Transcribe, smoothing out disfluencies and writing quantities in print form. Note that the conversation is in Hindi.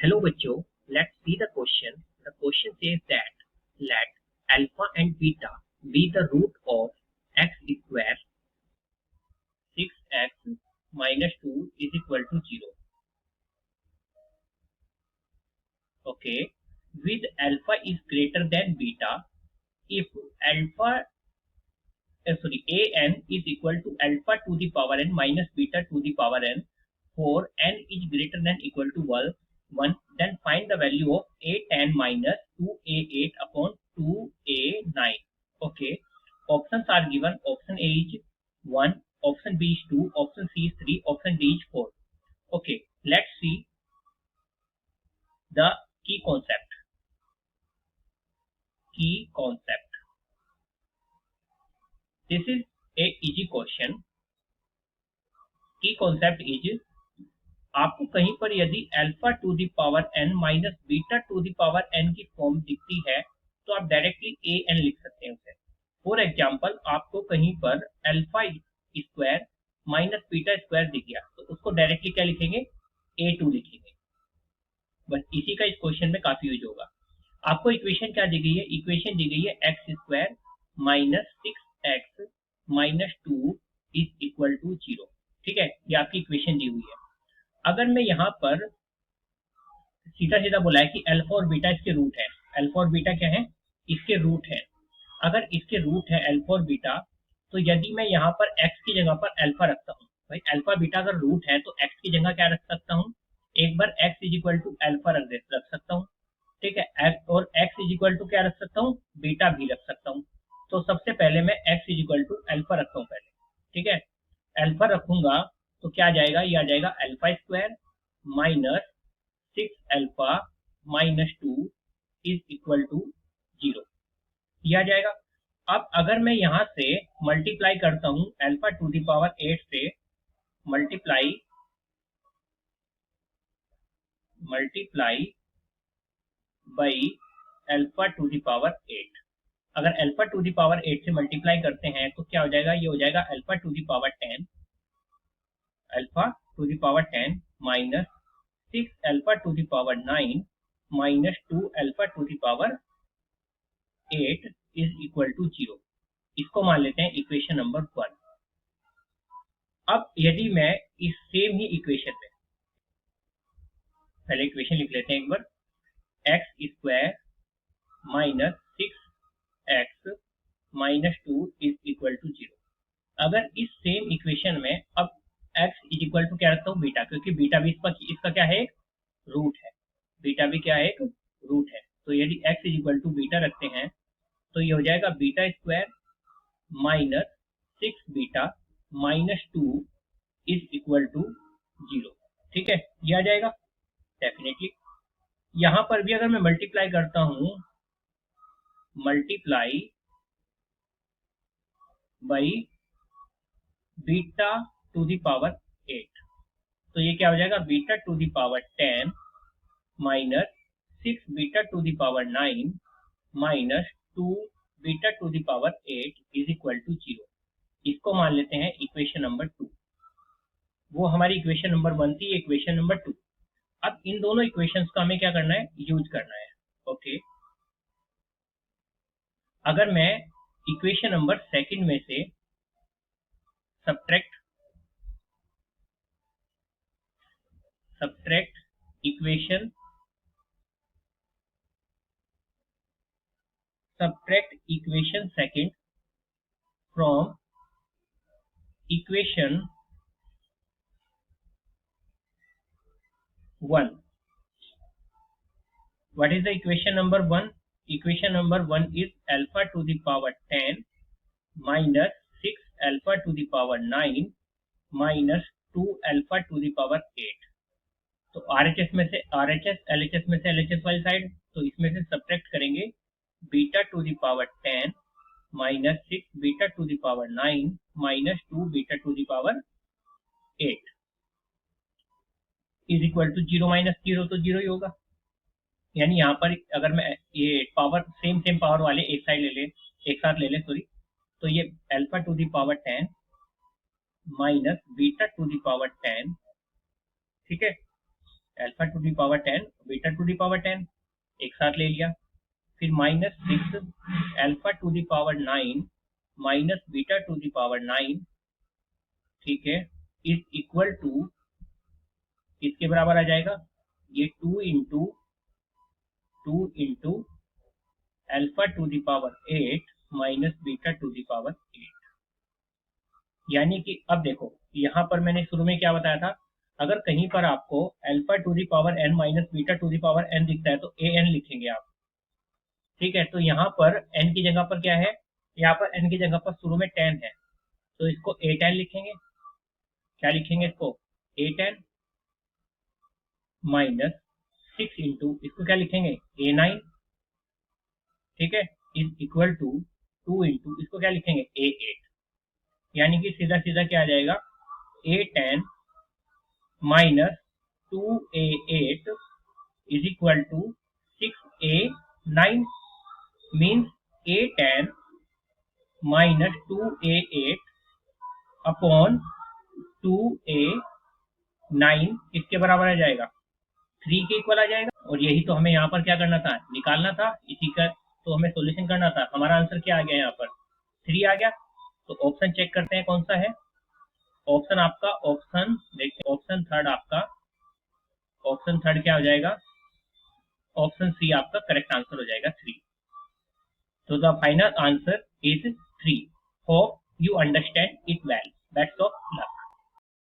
Hello बच्चों, let's see the question. The question says that let alpha and beta be the root of x square 6x minus 2 is equal to 0. Okay, with alpha is greater than beta, if alpha an is equal to alpha to the power n minus beta to the power n for n is greater than equal to 1, then find the value of a tan minus 2a8 upon 2a9. Okay, options are given. Option A is 1, option B is 2, option C is 3, option D is 4. Okay, let's see the key concept. This is a easy question. Key concept is, आपको कहीं पर यदि alpha to the power n minus beta to the power n की फॉर्म दिखती है तो आप डायरेक्टली ए एन लिख सकते हैं उसे. फॉर एग्जाम्पल, आपको कहीं पर alpha square minus beta square दिख गया तो उसको डायरेक्टली क्या लिखेंगे, a2 लिखेंगे. बस इसी का इस क्वेश्चन में काफी यूज होगा. आपको इक्वेशन क्या दी गई है? इक्वेशन दी गई है x square minus 6x minus 2 is equal to 0. ठीक है, ये आपकी इक्वेशन दी हुई है. अगर मैं यहाँ पर सीधा सीधा बोला है कि अल्फा और बीटा इसके रूट है. अल्फा और बीटा क्या है? इसके रूट है. अगर इसके रूट है अल्फा और बीटा, तो यदि मैं यहाँ पर x की जगह पर अल्फा रखता हूँ, भाई अल्फा बीटा अगर रूट है तो x की जगह क्या रख सकता हूँ? एक बार x is equal to alpha रख सकता हूँ. ठीक है, और x इज इक्वल टू क्या रख सकता हूँ? बीटा भी रख सकता हूँ. तो सबसे पहले मैं x is equal to alpha रखता हूँ पहले. ठीक है, अल्फा रखूंगा तो क्या आ जाएगा? ये आ जाएगा alpha square minus 6 alpha minus 2 is equal to 0. ये आ जाएगा. अब अगर मैं यहाँ से मल्टीप्लाई करता हूँ अल्फा टू द पावर 8 से, multiply by alpha to the power 8. अगर अल्फा टू द पावर 8 से मल्टीप्लाई करते हैं तो क्या हो जाएगा? ये हो जाएगा alpha to the power 10 minus 6 alpha to the power 9 minus 2 alpha to the power 8 is equal to 0. इसको मान लेते हैं इक्वेशन नंबर 1. अब यदि मैं इस सेम ही इक्वेशन में पहले इक्वेशन लिख लेते हैं एक बार, X square minus 6x minus 2 is equal to 0. अगर इस सेम इक्वेशन में अब x इज इक्वल टू क्या रखता हूँ? बीटा, क्योंकि बीटा भी इसका क्या है? एक रूट है. बीटा भी क्या है? एक रूट है. तो यदि x is equal to beta रखते हैं तो ये हो जाएगा beta square minus 6 beta minus 2 is equal to 0. ठीक है, ये आ जाएगा डेफिनेटली. यहां पर भी अगर मैं मल्टीप्लाई करता हूं, multiply by beta to the power 8, तो ये क्या हो जाएगा? Beta to the power 10 minus 6 beta to the power 9 minus 2 beta to the power 8 is equal to 0. इसको मान लेते हैं इक्वेशन नंबर 2. वो हमारी इक्वेशन नंबर 1 थी, इक्वेशन नंबर 2. अब इन दोनों इक्वेशंस का हमें क्या करना है? यूज करना है. ओके, अगर मैं इक्वेशन नंबर 2 में से subtract equation second from equation 1. What is the equation number 1? Equation number 1 is alpha to the power 10 minus 6 alpha to the power 9 minus 2 alpha to the power 8. तो RHS में से RHS, LHS में से LHS वाली साइड, तो इसमें से सब्ट्रैक्ट करेंगे beta to the power 10 minus 6 beta to the power 9 minus 2 beta to the power 8 is equal to 0 minus 0 तो 0 ही होगा. यानी यहाँ पर अगर मैं ये पावर सेम पावर वाले एक साथ ले ले तो ये alpha to the power 10 minus beta to the power 10, ठीक है, alpha to the power 10 beta to the power 10 एक साथ ले लिया, फिर -6 alpha to the power 9 minus beta to the power 9, ठीक है, इज इक्वल टू किसके बराबर आ जाएगा, ये 2 into alpha to the power 8 minus beta to the power 8। यानी कि अब देखो यहाँ पर मैंने शुरू में क्या बताया था, अगर कहीं पर आपको alpha to the power n minus beta to the power n दिखता है तो an लिखेंगे आप, ठीक है। तो यहाँ पर n की जगह पर क्या है, यहाँ पर n की जगह पर शुरू में 10 है, तो इसको a10 लिखेंगे। क्या लिखेंगे इसको, a10 माइनस 6 इंटू इसको क्या लिखेंगे a9, ठीक है, इज इक्वल टू 2 इंटू इसको क्या लिखेंगे a8। यानी कि सीधा सीधा क्या आ जाएगा, a10 minus 2a8 is equal to 6a9, means a10 minus 2a8 upon 2a9 किसके बराबर आ जाएगा, 3 के इक्वल आ जाएगा। और यही तो हमें यहाँ पर क्या करना था, निकालना था, इसी का तो हमें सॉल्यूशन करना था। हमारा आंसर क्या आ गया, यहाँ पर 3 आ गया। तो ऑप्शन चेक करते हैं कौन सा है। ऑप्शन आपका, ऑप्शन देखते हैं, ऑप्शन थर्ड आपका, ऑप्शन थर्ड क्या हो जाएगा, ऑप्शन सी आपका करेक्ट आंसर हो जाएगा 3। So the final answer is 3. Hope you understand it well. Best of luck.